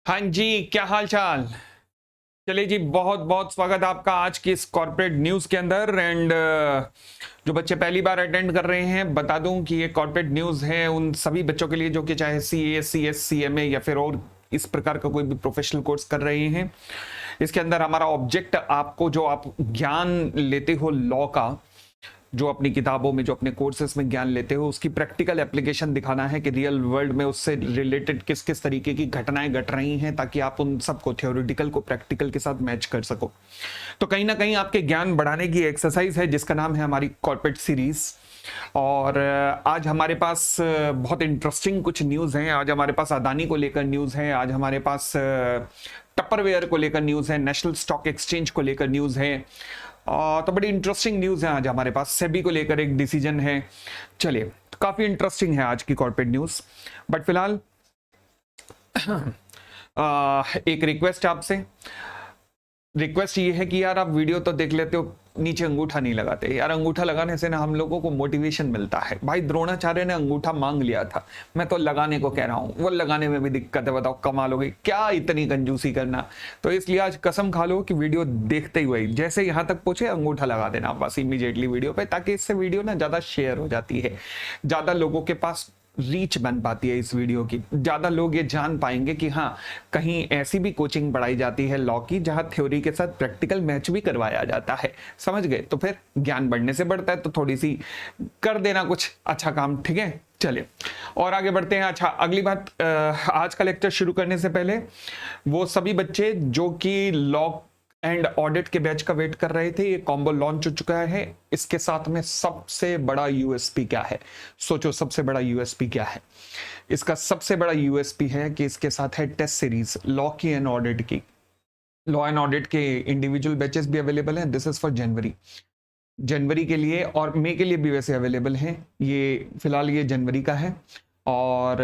हाँ जी, क्या हाल चाल। चलिए जी, बहुत बहुत स्वागत है आपका आज की इस कॉर्पोरेट न्यूज़ के अंदर। एंड जो बच्चे पहली बार अटेंड कर रहे हैं, बता दूं कि ये कॉर्पोरेट न्यूज़ है उन सभी बच्चों के लिए जो कि चाहे CA CS CMA या फिर और इस प्रकार का कोई भी प्रोफेशनल कोर्स कर रहे हैं। इसके अंदर हमारा ऑब्जेक्ट आपको जो आप ज्ञान लेते हो लॉ का, जो अपनी किताबों में जो अपने कोर्सेज में ज्ञान लेते हो, उसकी प्रैक्टिकल एप्लीकेशन दिखाना है कि रियल वर्ल्ड में उससे रिलेटेड किस किस तरीके की घटनाएं घट रही हैं, ताकि आप उन सबको थ्योरेटिकल को प्रैक्टिकल के साथ मैच कर सको। तो कहीं ना कहीं आपके ज्ञान बढ़ाने की एक्सरसाइज है जिसका नाम है हमारी कॉर्पोरेट सीरीज। और आज हमारे पास बहुत इंटरेस्टिंग कुछ न्यूज़ हैं। आज हमारे पास अदानी को लेकर न्यूज़ है, आज हमारे पास टपरवेयर को लेकर न्यूज़ है, नेशनल स्टॉक एक्सचेंज को लेकर न्यूज़ है। तो बड़ी इंटरेस्टिंग न्यूज़ है आज हमारे पास। सेबी को लेकर एक डिसीजन है। चलिए, तो काफ़ी इंटरेस्टिंग है आज की कॉर्पोरेट न्यूज़। बट फिलहाल एक रिक्वेस्ट आपसे। रिक्वेस्ट ये है कि यार आप वीडियो तो देख लेते हो, नीचे अंगूठा नहीं लगाते यार। अंगूठा लगाने से ना हम लोगों को मोटिवेशन मिलता है। भाई द्रोणाचार्य ने अंगूठा मांग लिया था, मैं तो लगाने को कह रहा हूं। वो लगाने में भी दिक्कत है, बताओ कमाल हो गई क्या इतनी कंजूसी करना। तो इसलिए आज कसम खा लो कि वीडियो देखते ही हुए जैसे यहां तक पहुंचे अंगूठा लगा देना बस इमीडिएटली वीडियो पे, ताकि इससे वीडियो ना ज्यादा शेयर हो जाती है, ज्यादा लोगों के पास रीच बन पाती है इस वीडियो की। ज्यादा लोग ये जान पाएंगे कि हाँ, कहीं ऐसी भी कोचिंग पढ़ाई जाती है लॉ की जहां थ्योरी के साथ प्रैक्टिकल मैच भी करवाया जाता है। समझ गए? तो फिर ज्ञान बढ़ने से बढ़ता है, तो थोड़ी सी कर देना कुछ अच्छा काम, ठीक है। चलिए और आगे बढ़ते हैं। अच्छा, अगली बात, आज का लेक्चर शुरू करने से पहले वो सभी बच्चे जो कि लॉ एंड ऑडिट के बैच का वेट कर रहे थे, ये कॉम्बो लॉन्च हो चुका है। इसके साथ में सबसे बड़ा यूएसपी क्या है? सोचो, सबसे बड़ा यूएसपी क्या है? इसका सबसे बड़ा यूएसपी है कि इसके साथ है टेस्ट सीरीज लॉ की एंड ऑडिट की। लॉ एंड ऑडिट के इंडिविजुअल बैचेस भी अवेलेबल हैं। दिस इज फॉर जनवरी के लिए, और मई के लिए भी वैसे अवेलेबल हैं। ये फिलहाल ये जनवरी का है। और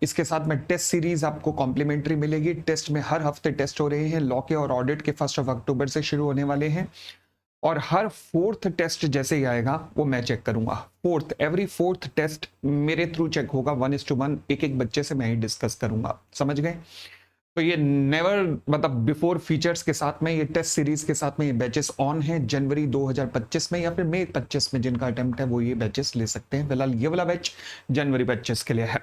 इसके साथ में टेस्ट सीरीज आपको कॉम्प्लीमेंट्री मिलेगी। टेस्ट में हर हफ्ते टेस्ट हो रहे हैं। लॉ के और ऑडिट के 1 अक्टूबर से शुरू होने वाले हैं। और हर फोर्थ टेस्ट जैसे ही आएगा वो मैं चेक करूंगा। एवरी फोर्थ टेस्ट मेरे थ्रू चेक होगा, 1:1 एक एक बच्चे से मैं ही डिस्कस करूंगा। समझ गए? तो ये नेवर, मतलब बिफोर फीचर्स के साथ में, ये टेस्ट सीरीज के साथ में ये बैचेस ऑन है। जनवरी 2025 में या फिर मई 25 में जिनका अटेम्प्ट है वो ये बैचेस ले सकते हैं। फिलहाल ये वाला बैच जनवरी 25 के लिए है।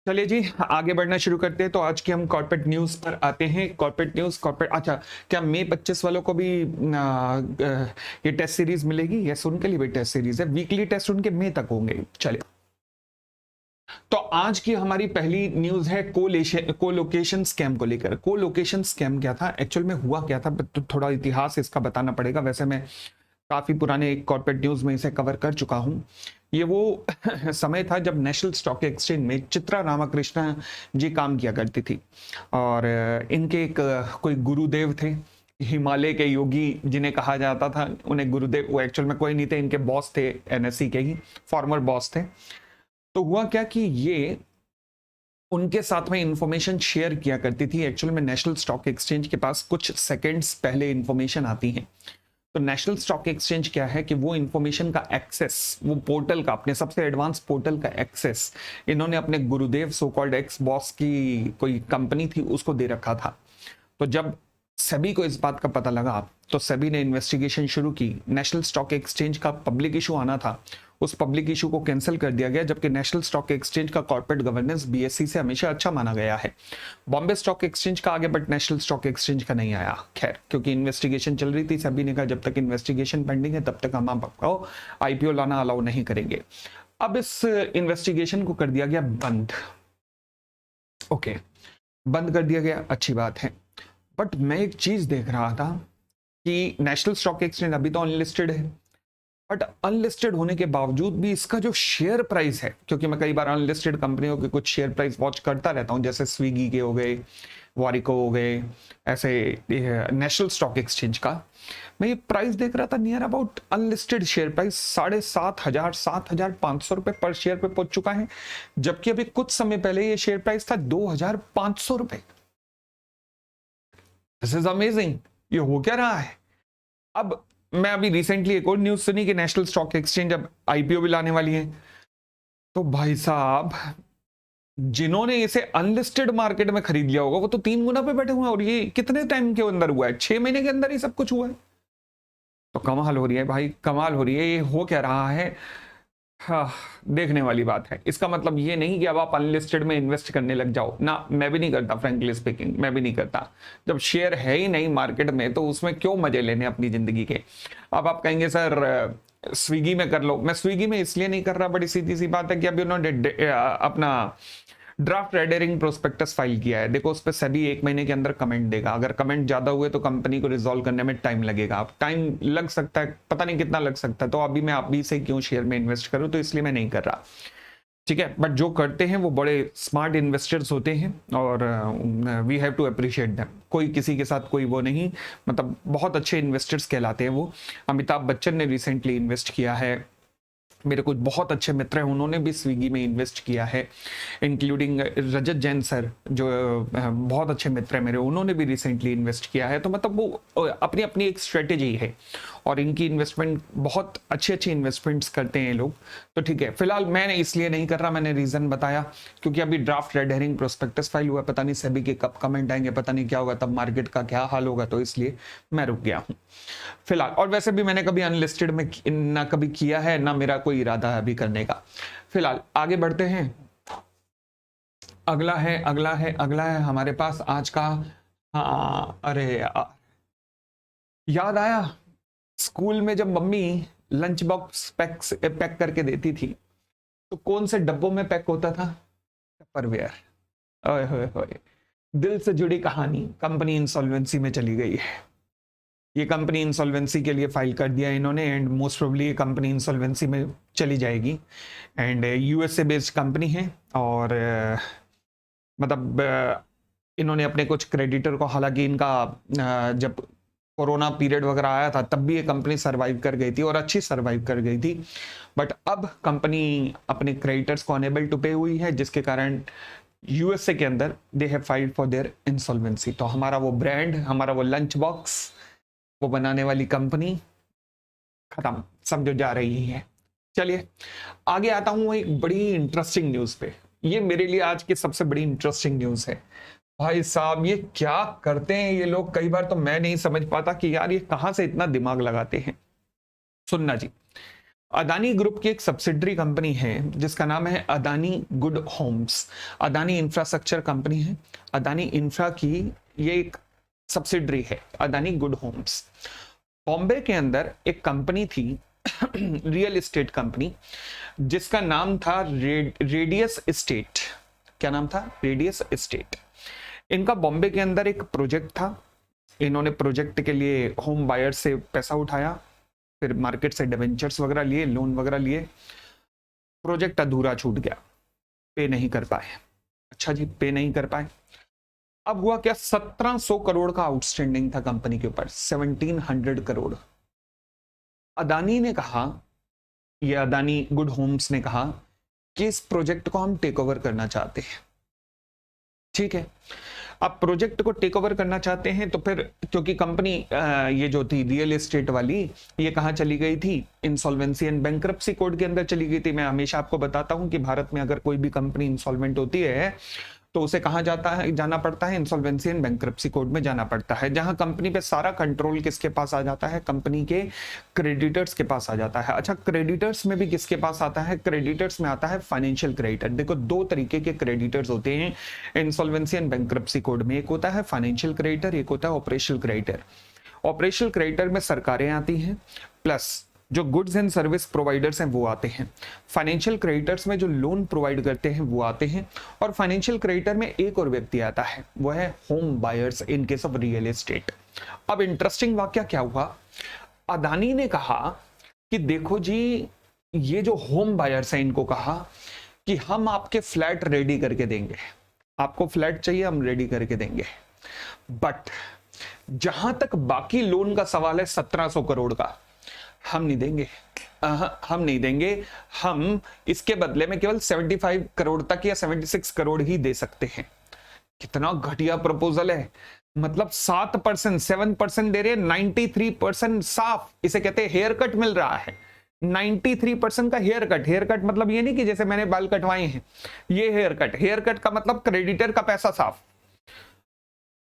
चलिए जी, आगे बढ़ना शुरू करते हैं। तो आज की हम कॉर्पोरेट न्यूज पर आते हैं। कॉर्पोरेट अच्छा, क्या मई 25 वालों को भी ये टेस्ट सीरीज मिलेगी? यस, उनके लिए भी टेस्ट सीरीज है। वीकली टेस्ट उनके मई तक होंगे। चलिए, तो आज की हमारी पहली न्यूज है कोलोकेशन स्कैम को लेकर। कोलोकेशन स्कैम क्या था, एक्चुअल में हुआ क्या था, तो थोड़ा इतिहास इसका बताना पड़ेगा। वैसे मैं काफी पुराने कॉर्पोरेट न्यूज में इसे कवर कर चुका हूं। ये वो समय था जब नेशनल स्टॉक एक्सचेंज में चित्रा रामाकृष्णा जी काम किया करती थी। और इनके एक कोई गुरुदेव थे, हिमालय के योगी जिन्हें कहा जाता था। उन्हें गुरुदेव, वो एक्चुअल में कोई नहीं थे, इनके बॉस थे, NSE के ही फॉर्मर बॉस थे। तो हुआ क्या कि ये उनके साथ में इंफॉर्मेशन शेयर किया करती थी। एक्चुअल में नेशनल स्टॉक एक्सचेंज के पास कुछ सेकंड्स पहले इंफॉर्मेशन आती है। तो नेशनल स्टॉक एक्सचेंज क्या है कि वो इंफॉर्मेशन का एक्सेस, वो पोर्टल का, अपने सबसे एडवांस पोर्टल का एक्सेस इन्होंने अपने गुरुदेव, सो कॉल्ड एक्स बॉस की कोई कंपनी थी, उसको दे रखा था। तो जब सेबी को इस बात का पता लगा तो सेबी ने इन्वेस्टिगेशन शुरू की। नेशनल स्टॉक एक्सचेंज का पब्लिक इशू आना था, उस पब्लिक इशू को कैंसिल कर दिया गया। जबकि नेशनल स्टॉक एक्सचेंज का कॉर्पोरेट गवर्नेंस BSE से हमेशा अच्छा माना गया है। बॉम्बे स्टॉक एक्सचेंज का आगे, बट नेशनल स्टॉक एक्सचेंज का नहीं आया। खैर, क्योंकि इन्वेस्टिगेशन चल रही थी, सेबी ने कहा जब तक इन्वेस्टिगेशन पेंडिंग है तब तक हम आपको IPO लाना अलाउ नहीं करेंगे। अब इस इन्वेस्टिगेशन को कर दिया गया बंद। ओके, बंद कर दिया गया, अच्छी बात है। बट मैं एक चीज देख रहा था कि नेशनल स्टॉक एक्सचेंज अभी तो अनलिस्टेड है, बट अनलिस्टेड होने के बावजूद भी इसका जो शेयर प्राइस है, क्योंकि मैं कई बार अनलिस्टेड कंपनियों के कुछ शेयर प्राइस वॉच करता रहता हूं, जैसे स्विगी के हो गए, वारिको हो गए, ऐसे नेशनल स्टॉक एक्सचेंज का मैं ये प्राइस देख रहा था। Near about unlisted share price 7,500 7,500 रुपए पर शेयर पे पहुंच चुका है। जबकि अभी कुछ समय पहले ये शेयर प्राइस था 2,500 रुपए। This is amazing. ये हो क्या रहा है? अब मैं अभी रिसेंटली एक और न्यूज सुनी कि नेशनल स्टॉक एक्सचेंज अब IPO भी लाने वाली है। तो भाई साहब, जिन्होंने इसे अनलिस्टेड मार्केट में खरीद लिया होगा वो तो 3 गुना पे बैठे हुए हैं, और ये कितने टाइम के अंदर हुआ है? 6 महीने के अंदर ही सब कुछ हुआ है। तो कमाल हो रही है भाई, कमाल हो रही है। ये हो क्या रहा है? हाँ, देखने वाली बात है। इसका मतलब ये नहीं कि अब आप अनलिस्टेड में इन्वेस्ट करने लग जाओ ना, मैं भी नहीं करता, फ्रेंकली स्पीकिंग मैं भी नहीं करता। जब शेयर है ही नहीं मार्केट में तो उसमें क्यों मजे लेने अपनी जिंदगी के। अब आप कहेंगे सर स्विगी में कर लो, मैं स्विगी में इसलिए नहीं कर रहा, बड़ी सीधी सी बात है कि अभी उन्होंने अपना draft red herring prospectus file किया है। देखो उस पर सभी 1 महीने के अंदर कमेंट देगा, अगर कमेंट ज्यादा हुए तो कंपनी को रिजॉल्व करने में टाइम लगेगा। अब टाइम लग सकता है, पता नहीं कितना लग सकता है, तो अभी मैं अभी से क्यों शेयर में इन्वेस्ट करूं, तो इसलिए मैं नहीं कर रहा। ठीक है, बट जो करते हैं वो बड़े स्मार्ट इन्वेस्टर्स होते हैं और we have to appreciate them. कोई किसी के साथ कोई वो नहीं, मतलब बहुत अच्छे इन्वेस्टर्स कहलाते हैं वो। अमिताभ बच्चन ने रिसेंटली इन्वेस्ट किया है, मेरे कुछ बहुत अच्छे मित्र हैं उन्होंने भी स्विगी में इन्वेस्ट किया है, इंक्लूडिंग रजत जैन सर जो बहुत अच्छे मित्र हैं मेरे, उन्होंने भी रिसेंटली इन्वेस्ट किया है। तो मतलब वो अपनी अपनी एक स्ट्रेटेजी है और इनकी इन्वेस्टमेंट बहुत अच्छे अच्छे इन्वेस्टमेंट्स करते हैं लोग। तो ठीक है, फिलहाल मैंने इसलिए नहीं कर रहा, मैंने रीजन बताया क्योंकि अभी draft red herring prospectus file हुआ, पता नहीं सेबी के कब कमेंट आएंगे, पता नहीं क्या होगा, तब मार्केट का क्या हाल होगा, तो इसलिए मैं रुक गया हूँ फिलहाल। और वैसे भी मैंने कभी अनलिस्टेड में ना कभी किया है, ना मेरा कोई इरादा है अभी करने का। फिलहाल आगे बढ़ते हैं। अगला है हमारे पास आज का। हाँ, अरे याद आया स्कूल में जब मम्मी लंच बॉक्स पैक करके देती थी तो कौन से डब्बों में पैक होता था? टपरवेयर। ओए होए होए, दिल से जुड़ी कहानी। कंपनी इंसॉल्वेंसी में चली गई है, ये कंपनी इंसॉल्वेंसी के लिए फाइल कर दिया इन्होंने, एंड मोस्ट प्रोबेबली ये कंपनी इंसॉल्वेंसी में चली जाएगी। एंड यूएसए बेस्ड कंपनी है और मतलब इन्होंने अपने कुछ क्रेडिटर को, हालांकि इनका जब कोरोना पीरियड वगैरह आया था तब भी ये कंपनी सरवाइव कर गई थी और अच्छी सरवाइव कर गई थी, बट अब कंपनी अपने क्रेडिटर्स को अनेबल टू पे हुई है, जिसके कारण यूएसए के अंदर they have filed for their insolvency. तो हमारा वो ब्रांड, हमारा वो लंच बॉक्स, वो बनाने वाली कंपनी खत्म, समझो जा रही है। चलिए आगे आता हूं एक बड़ी इंटरेस्टिंग न्यूज पे। ये मेरे लिए आज की सबसे बड़ी इंटरेस्टिंग न्यूज है। भाई साहब ये क्या करते हैं ये लोग, कई बार तो मैं नहीं समझ पाता कि यार ये कहां से इतना दिमाग लगाते हैं। सुनना जी, अदानी ग्रुप की एक सब्सिडरी कंपनी है जिसका नाम है Adani good homes. Adani infrastructure company है, अदानी इंफ्रा की ये एक सब्सिडरी है अदानी गुड होम्स। बॉम्बे के अंदर एक कंपनी थी रियल एस्टेट कंपनी, जिसका नाम था रेडियस एस्टेट। क्या नाम था? Radius estate. इनका बॉम्बे के अंदर एक प्रोजेक्ट था, इन्होंने प्रोजेक्ट के लिए होम बायर से पैसा उठाया, फिर मार्केट से डिवेंचर्स वगैरह लिए, लोन वगैरह लिए, प्रोजेक्ट अधूरा छूट गया, पे नहीं कर पाए। अच्छा जी, पे नहीं कर पाए। अब हुआ क्या, 1700 करोड़ का आउटस्टैंडिंग था कंपनी के ऊपर, 1700 करोड़। अदानी ने कहा, ये अदानी गुड होम्स ने कहा कि इस प्रोजेक्ट को हम टेक ओवर करना चाहते हैं। ठीक है, अब प्रोजेक्ट को टेक ओवर करना चाहते हैं तो फिर क्योंकि कंपनी ये जो थी रियल एस्टेट वाली, ये कहाँ चली गई थी? इंसॉल्वेंसी एंड बैंक्रप्सी कोड के अंदर चली गई थी। मैं हमेशा आपको बताता हूं कि भारत में अगर कोई भी कंपनी इंसॉल्वेंट होती है तो उसे कहाँ जाना पड़ता है? इंसॉल्वेंसी एंड बैंक्रप्सी कोड में जाना पड़ता है, जहां कंपनी पे सारा कंट्रोल किसके पास आ जाता है? कंपनी के क्रेडिटर्स के पास आ जाता है। अच्छा, क्रेडिटर्स में भी किसके पास आता है? क्रेडिटर्स में आता है फाइनेंशियल क्रेडिटर। देखो, 2 तरीके के क्रेडिटर्स होते हैं इंसॉल्वेंसी एंड बैंक्रप्सी कोड में, एक होता है फाइनेंशियल क्रेडिटर, एक होता है ऑपरेशनल क्रेडिटर। ऑपरेशनल क्रेडिटर में सरकारें आती हैं, प्लस जो गुड्स एंड सर्विस प्रोवाइडर्स हैं वो आते हैं। फाइनेंशियल क्रेडिटर्स में जो लोन प्रोवाइड करते हैं वो आते हैं, और फाइनेंशियल क्रेडिटर में एक और व्यक्ति आता है, वो है home buyers in case of real estate. अब इंटरेस्टिंग वाक्या क्या हुआ, अदानी ने कहा कि देखो जी, ये जो होम बायर्स हैं इनको कहा कि हम आपके फ्लैट रेडी करके देंगे, आपको फ्लैट चाहिए हम रेडी करके देंगे, बट जहां तक बाकी लोन का सवाल है 1700 करोड़ का, हम नहीं देंगे, हम नहीं देंगे। हम इसके बदले में केवल 75 करोड़ तक या 76 करोड़ ही दे सकते हैं। कितना घटिया प्रपोजल है, मतलब 7%, 7% दे रहे, 93% साफ, इसे कहते हैं हेयर कट मिल रहा है। 93% का हेयर कट मतलब ये नहीं कि जैसे मैंने बाल कटवाए हैं, ये हेयर कट का मतलब क्रेडिटर का पैसा साफ।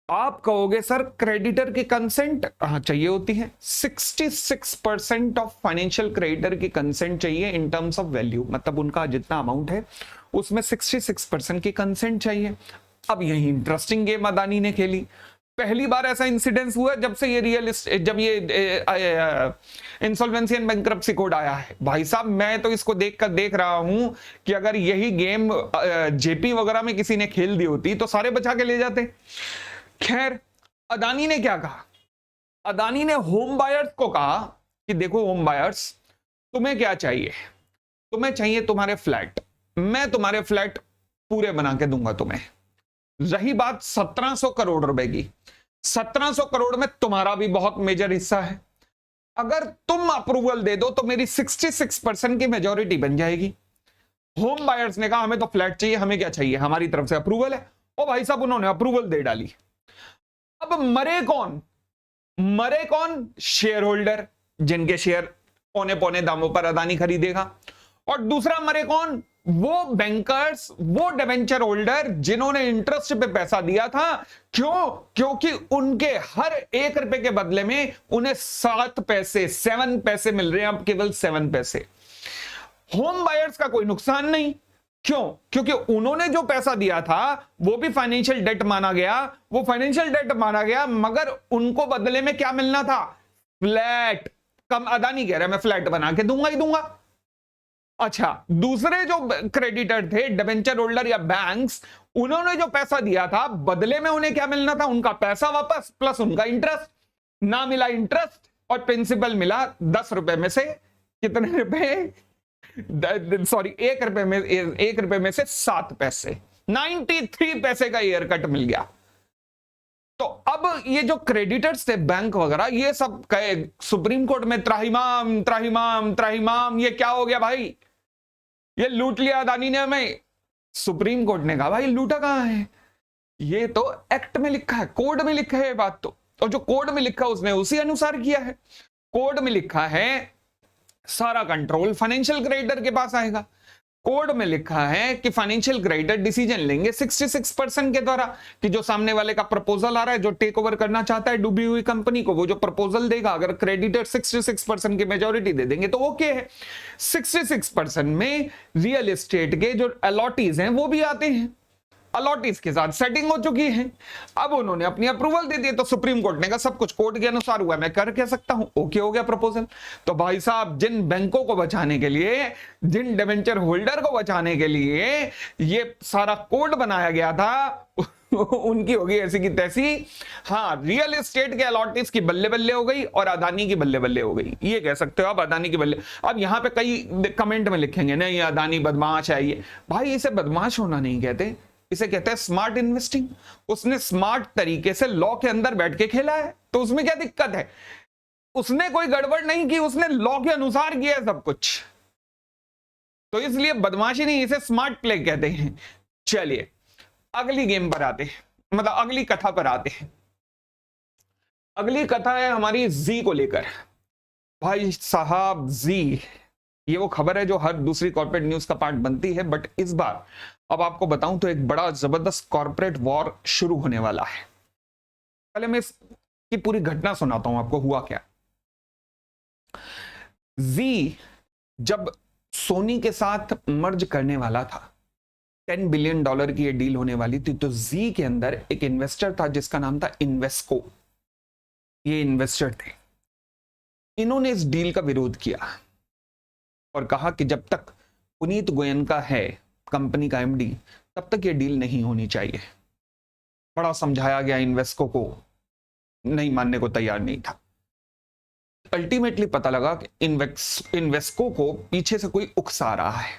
आप कहोगे सर क्रेडिटर की कंसेंट चाहिए होती है, 66% ऑफ फाइनेंशियल क्रेडिटर की कंसेंट चाहिए इन टर्म्स ऑफ वैल्यू, मतलब उनका जितना अमाउंट है उसमें 66% की कंसेंट चाहिए। अब यही इंटरेस्टिंग गेम अदानी ने खेली। पहली बार ऐसा इंसिडेंस हुआ जब से ये जब ये इंसॉल्वेंसी एंड बैंक्रप्सी कोड आया है। भाई साहब मैं तो इसको देख रहा हूं कि अगर यही गेम जेपी वगैरह में किसी ने खेल दी होती तो सारे बचा के ले जाते। खैर, अदानी ने क्या कहा? अदानी ने होम बायर्स को कहा कि देखो होम बायर्स, तुम्हें क्या चाहिए? तुम्हें चाहिए तुम्हारे फ्लैट, मैं तुम्हारे फ्लैट पूरे बना के दूंगा तुम्हें। रही बात 1700 करोड़ रुपए की, 1700 करोड़ में तुम्हारा भी बहुत मेजर हिस्सा है। अगर तुम अप्रूवल दे दो तो मेरी 66% की मेजॉरिटी बन जाएगी। होम बायर्स ने कहा हमें तो फ्लैट चाहिए, हमें क्या चाहिए, हमारी तरफ से अप्रूवल है। ओ भाई साहब, उन्होंने अप्रूवल दे डाली। अब मरे कौन? मरे कौन? शेयर होल्डर, जिनके शेयर पौने पौने दामों पर अदानी खरीदेगा। और दूसरा मरे कौन? वो बैंकर्स, वो डिवेंचर होल्डर जिन्होंने इंटरेस्ट पे पैसा दिया था। क्यों? क्योंकि उनके हर 1 रुपए के बदले में उन्हें 7 पैसे, 7 पैसे मिल रहे हैं, अब केवल 7 पैसे। होम बायर्स का कोई नुकसान नहीं। क्यों? क्योंकि उन्होंने जो पैसा दिया था वो भी फाइनेंशियल डेट माना गया, वो फाइनेंशियल डेट माना गया, मगर उनको बदले में क्या मिलना था? फ्लैट। कम अदानी कह रहा है मैं फ्लैट बना के दूंगा ही दूंगा। अच्छा, दूसरे जो क्रेडिटर थे, डिबेंचर होल्डर या बैंक्स, उन्होंने जो पैसा दिया था बदले में उन्हें क्या मिलना था? उनका पैसा वापस प्लस उनका इंटरेस्ट। ना मिला इंटरेस्ट और प्रिंसिपल मिला 10 रुपए में से कितने रुपए? सॉरी, 1 रुपए में से 7 पैसे, 93 पैसे का हेयर कट मिल गया। तो अब ये जो क्रेडिटर्स थे बैंक वगैरह, ये सब कहे सुप्रीम कोर्ट में त्राहिमाम त्राहिमाम त्राहिमाम, ये क्या हो गया भाई? ये लूट लिया अदानी ने हमें। सुप्रीम कोर्ट ने कहा भाई लूटा कहां है? ये तो एक्ट में लिखा है, कोड में लिखा है ये बात तो, और जो कोड में लिखा है उसने उसी अनुसार किया है। कोड में लिखा है सारा कंट्रोल फाइनेंशियल क्रेडिटर के पास आएगा। कोड में लिखा है कि फाइनेंशियल क्रेडिटर डिसीजन लेंगे 66% के द्वारा, कि जो सामने वाले का प्रपोजल आ रहा है, जो टेक ओवर करना चाहता है डूबी हुई कंपनी को, वो जो प्रपोजल देगा, अगर क्रेडिटर 66% की मेजॉरिटी दे देंगे तो ओके है। 66% में रियल एस्टेट के जो अलॉटीज हैं वो भी आते हैं, अलॉटीज के साथ सेटिंग हो चुकी है। अब उन्होंने अपनी अप्रूवल दे दी, तो सुप्रीम कोर्ट ने कहा सब कुछ कोर्ट के अनुसार हुआ, मैं कर क्या सकता हूं, ओके हो गया प्रपोजल। तो भाई साहब, जिन बैंकों को बचाने के लिए, जिन डिवेंचर होल्डर को बचाने के लिए ये सारा कोड बनाया गया था उनकी होगी ऐसी की तैसी। हाँ, रियल एस्टेट के अलॉटीज की बल्ले बल्ले हो गई और अदानी की बल्ले बल्ले हो गई, ये कह सकते हो आप, अदानी की बल्ले। अब यहां पे कई कमेंट में लिखेंगे नहीं अदानी बदमाश है, ये भाई इसे बदमाश होना नहीं कहते, इसे कहते हैं स्मार्ट इन्वेस्टिंग। उसने स्मार्ट तरीके से लॉ के अंदर बैठ के खेला है, तो उसमें क्या दिक्कत है? उसने कोई गड़बड़ नहीं की, उसने लॉ के अनुसार किया है सब कुछ, तो इसलिए बदमाशी नहीं, इसे स्मार्ट प्ले कहते हैं। चलिए अगली गेम पर आते हैं, मतलब अगली कथा पर आते हैं। अगली कथा है हमारी जी को लेकर। भाई साहब जी, ये वो खबर है जो हर दूसरी कॉर्पोरेट न्यूज का पार्ट बनती है, बट इस बार अब आपको बताऊं तो एक बड़ा जबरदस्त कॉर्पोरेट वॉर शुरू होने वाला है। पहले मैं इसकी पूरी घटना सुनाता हूं आपको, हुआ क्या। जी जब सोनी के साथ मर्ज करने वाला था, $10 बिलियन की ये डील होने वाली थी, तो जी के अंदर एक इन्वेस्टर था जिसका नाम था इन्वेस्को। ये इन्वेस्टर थे, इन्होंने इस डील का विरोध किया और कहा कि जब तक पुनीत गोयनका है कंपनी का एमडी, तब तक ये डील नहीं होनी चाहिए। बड़ा समझाया गया, इन्वेस्को को नहीं मानने को तैयार नहीं था। अल्टीमेटली पता लगा कि इन्वेस्को को पीछे से कोई उकसा रहा है।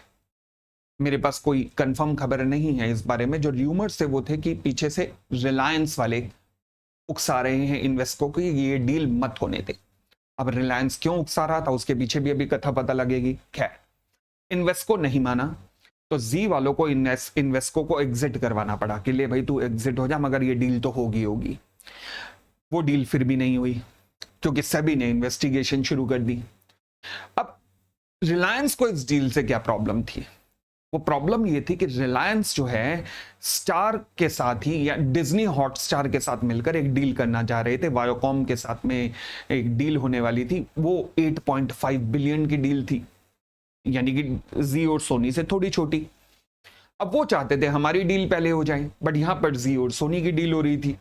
मेरे पास कोई कंफर्म खबर नहीं है इस बारे में, जो र्यूमर्स थे वो थे कि पीछे से रिलायंस वाले उकसा रहे हैं इन्वेस्को को ये डील मत होने दे। अब रिलायंस क्यों उकसा रहा था उसके पीछे भी अभी कथा पता लगेगी। खैर, इन्वेस्को नहीं माना तो जी वालों को इन्वेस्को को एग्जिट करवाना पड़ा कि ले भाई तू एग्जिट हो जा, मगर ये डील तो होगी। वो डील फिर भी नहीं हुई क्योंकि सेबी ने इन्वेस्टिगेशन शुरू कर दी। अब रिलायंस को इस डील से क्या प्रॉब्लम थी? वो प्रॉब्लम ये थी कि रिलायंस जो है स्टार के साथ ही या डिज्नी हॉटस्टार के साथ मिलकर एक डील करना चाह रहे थे। वायोकॉम के साथ में एक डील होने वाली थी, वो 8.5 बिलियन की डील थी, यानी कि जी और सोनी से थोड़ी छोटी। अब वो चाहते थे हमारी डील पहले हो जाए, बट यहां पर जी और सोनी की डील हो रही थी।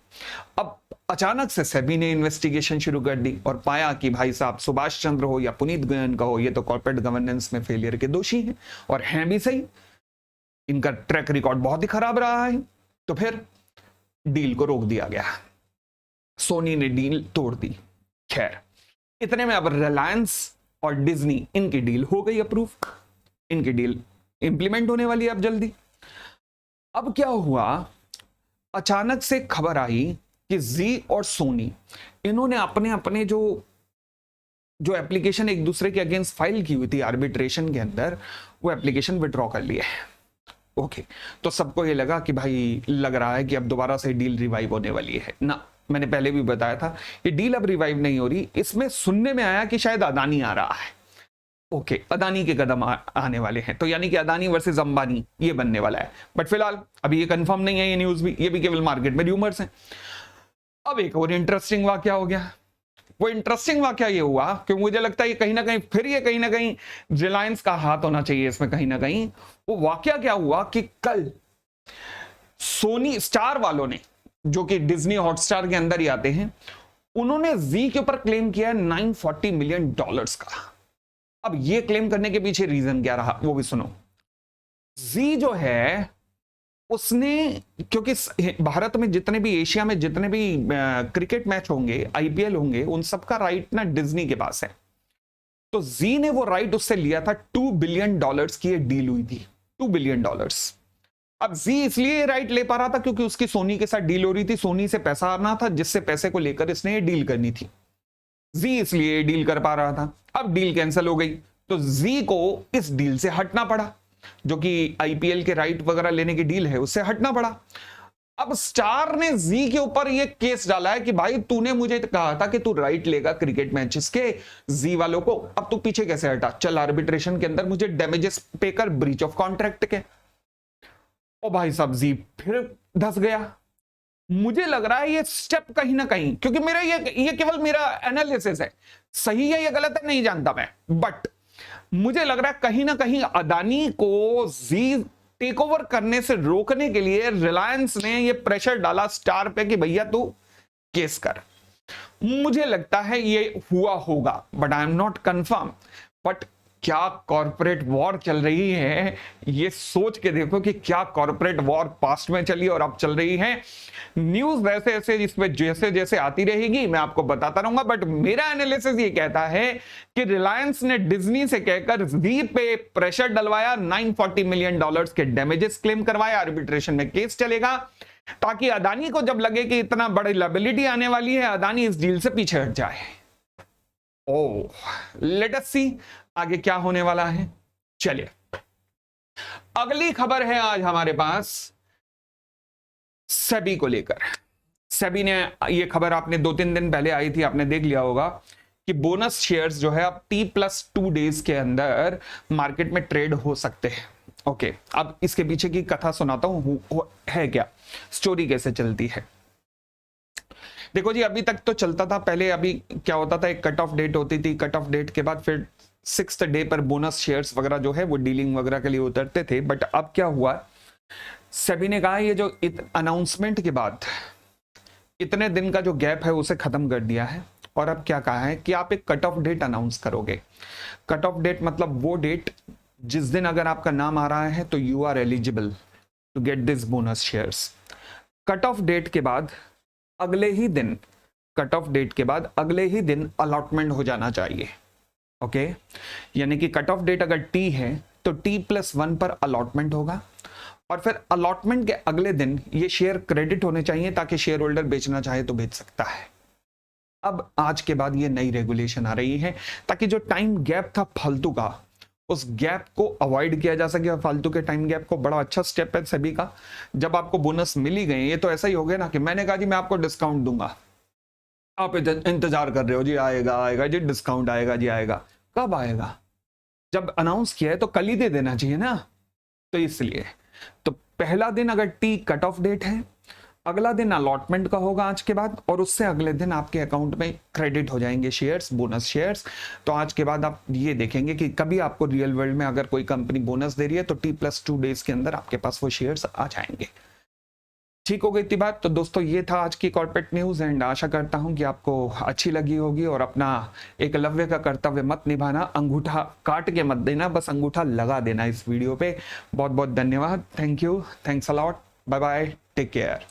अब अचानक से सेबी ने इन्वेस्टिगेशन शुरू कर दी और पाया कि भाई साहब सुभाष चंद्र हो या पुनीत गोयल का हो, ये तो कॉर्पोरेट गवर्नेंस में फेलियर के दोषी हैं, और हैं भी सही, इनका ट्रैक रिकॉर्ड बहुत ही खराब रहा है। तो फिर डील को रोक दिया गया, सोनी ने डील तोड़ दी। खैर, इतने में अब रिलायंस और डिज्नी, इनकी डील हो गई अप्रूव, इनकी डील इंप्लीमेंट होने वाली है अब जल्दी। अब क्या हुआ, अचानक से खबर आई कि जी और सोनी, इन्होंने अपने अपने जो एप्लीकेशन एक दूसरे के अगेंस्ट फाइल की हुई थी आर्बिट्रेशन के अंदर, वो एप्लीकेशन विड्रॉ कर लिए। ओके, तो सबको ये लगा कि भाई लग रहा है कि अब दोबारा से डील रिवाइव होने वाली है ना। मैंने पहले भी बताया था ये डील अब रिवाइव नहीं हो रही, इसमें सुनने में आया कि शायद अदानी आ रहा है। ओके, अदानी के कदम आने वाले हैं, तो यानी कि अदानी वर्सेस अंबानी ये बनने वाला है। बट फिलहाल अभी ये कंफर्म नहीं है, ये न्यूज भी, ये भी केवल मार्केट में रूमर्स हैं। अब एक और इंटरेस्टिंग वाकया हो गया। वो इंटरेस्टिंग वाकया ये हुआ कि मुझे लगता है ये कहीं ना कहीं फिर ये कहीं ना कहीं रिलायंस का हाथ होना चाहिए इसमें कहीं ना कहीं। वो वाकया क्या हुआ कि कल सोनी स्टार वालों ने, जो कि डिज्नी हॉटस्टार के अंदर ही आते हैं, उन्होंने जी के ऊपर क्लेम किया है $940 मिलियन का। अब ये क्लेम करने के पीछे रीजन क्या रहा वो भी सुनो। जी जो है उसने, क्योंकि भारत में जितने भी, एशिया में जितने भी क्रिकेट मैच होंगे, आईपीएल होंगे, उन सबका राइट ना डिज्नी के पास है। तो जी ने वो राइट उससे लिया था। $2 बिलियन की ये डील हुई थी, $2 बिलियन। अब जी इसलिए राइट ले पा रहा था क्योंकि उसकी सोनी के साथ डील हो रही थी, सोनी से पैसा आना था, जिससे पैसे को लेकर इसने ये डील करनी थी। जी इसलिए डील कर पा रहा था। अब डील कैंसिल हो गई तो जी को इस डील से हटना पड़ा, जो कि आईपीएल के राइट वगैरह लेने की डील है, उससे हटना पड़ा। अब स्टार ने जी के ऊपर ये केस डाला है कि भाई तूने मुझे कहा था कि तू राइट लेगा क्रिकेट मैचेस के, जी वालों को, अब तू पीछे कैसे हटा? चल आर्बिट्रेशन के अंदर मुझे डैमेजेस पे कर, ब्रीच ऑफ कॉन्ट्रैक्ट के। ओ भाई साहब, जी फिर धस गया। मुझे लग रहा है ये स्टेप कहीं ना कहीं, क्योंकि मेरा ये केवल मेरा एनालिसिस है, सही है या गलत है नहीं जानता मैं, बट मुझे लग रहा है कहीं ना कहीं अदानी को जी टेक ओवर करने से रोकने के लिए रिलायंस ने ये प्रेशर डाला स्टार पे कि भैया तू केस कर। मुझे लगता है ये हुआ होगा, but I am not confirm. But क्या कॉर्पोरेट वॉर चल रही है, ये सोच के देखो कि क्या कॉर्पोरेट वॉर पास्ट में चली और अब चल रही है। न्यूज वैसे ऐसे इसमें जैसे जैसे आती रहेगी मैं आपको बताता रहूंगा, बट मेरा एनालिसिस ये कहता है कि रिलायंस ने डिज्नी से कहकर जी पे प्रेशर डलवाया, $940 मिलियन के डैमेजेस क्लेम करवाया, आर्बिट्रेशन में केस चलेगा, ताकि अदानी को जब लगे कि इतना बड़ी लायबिलिटी आने वाली है, अदानी इस डील से पीछे हट जाए। ओह, लेट अस सी आगे क्या होने वाला है। चलिए, अगली खबर है आज हमारे पास सेबी को लेकर। सेबी ने, ये खबर आपने 2-3 दिन पहले आई थी, आपने देख लिया होगा कि बोनस शेयर्स जो है अब T+2 डेज के अंदर मार्केट में ट्रेड हो सकते हैं। ओके, अब इसके पीछे की कथा सुनाता हूं, है क्या, स्टोरी कैसे चलती है। देखो जी, अभी तक तो चलता था पहले, अभी क्या होता था, एक कट ऑफ डेट होती थी, कट ऑफ डेट के बाद फिर 6th डे पर बोनस शेयर्स वगैरह जो है वो डीलिंग वगैरह के लिए उतरते थे। बट अब क्या हुआ, सेबी ने कहा ये जो अनाउंसमेंट के बाद इतने दिन का जो गैप है उसे खत्म कर दिया है, और अब क्या कहा है कि आप एक कट ऑफ डेट अनाउंस करोगे। कट ऑफ डेट मतलब वो डेट जिस दिन अगर आपका नाम आ रहा है तो you are eligible to get this bonus shares. Cut off date के बाद अगले ही दिन, कट ऑफ डेट के बाद अगले ही दिन अलॉटमेंट हो जाना चाहिए। ओके, यानी कि कट ऑफ डेट अगर टी है तो T+1 पर अलॉटमेंट होगा, और फिर अलॉटमेंट के अगले दिन ये शेयर क्रेडिट होने चाहिए ताकि शेयर होल्डर बेचना चाहे तो बेच सकता है। अब आज के बाद ये नई रेगुलेशन आ रही है ताकि जो टाइम गैप था फालतू का, उस गैप को अवॉइड किया जा सके। फालतू के टाइम गैप को, बड़ा अच्छा स्टेप है सभी का। जब आपको बोनस मिल ही गए, ये तो ऐसा ही हो गया ना कि मैंने कहा जी मैं आपको डिस्काउंट दूंगा, आप इंतजार कर रहे हो जी आएगा आएगा जी डिस्काउंट आएगा जी आएगा, कब आएगा जब अनाउंस किया है तो कल ही दे देना चाहिए ना, तो इसलिए तो पहला दिन अगर टी कट ऑफ डेट है, अगला दिन अलॉटमेंट का होगा आज के बाद, और उससे अगले दिन आपके अकाउंट में क्रेडिट हो जाएंगे शेयर्स, बोनस शेयर्स। तो आज के बाद आप ये देखेंगे कि कभी आपको रियल वर्ल्ड में अगर कोई कंपनी बोनस दे रही है तो T+2 डेज के अंदर आपके पास वो शेयर्स आ जाएंगे। ठीक हो गई थी बात। तो दोस्तों ये था आज की कॉर्पोरेट न्यूज, एंड आशा करता हूं कि आपको अच्छी लगी होगी, और अपना एकलव्य का कर्तव्य मत निभाना, अंगूठा काट के मत देना, बस अंगूठा लगा देना इस वीडियो पे। बहुत बहुत धन्यवाद, thank you, thanks a lot, bye bye, take care.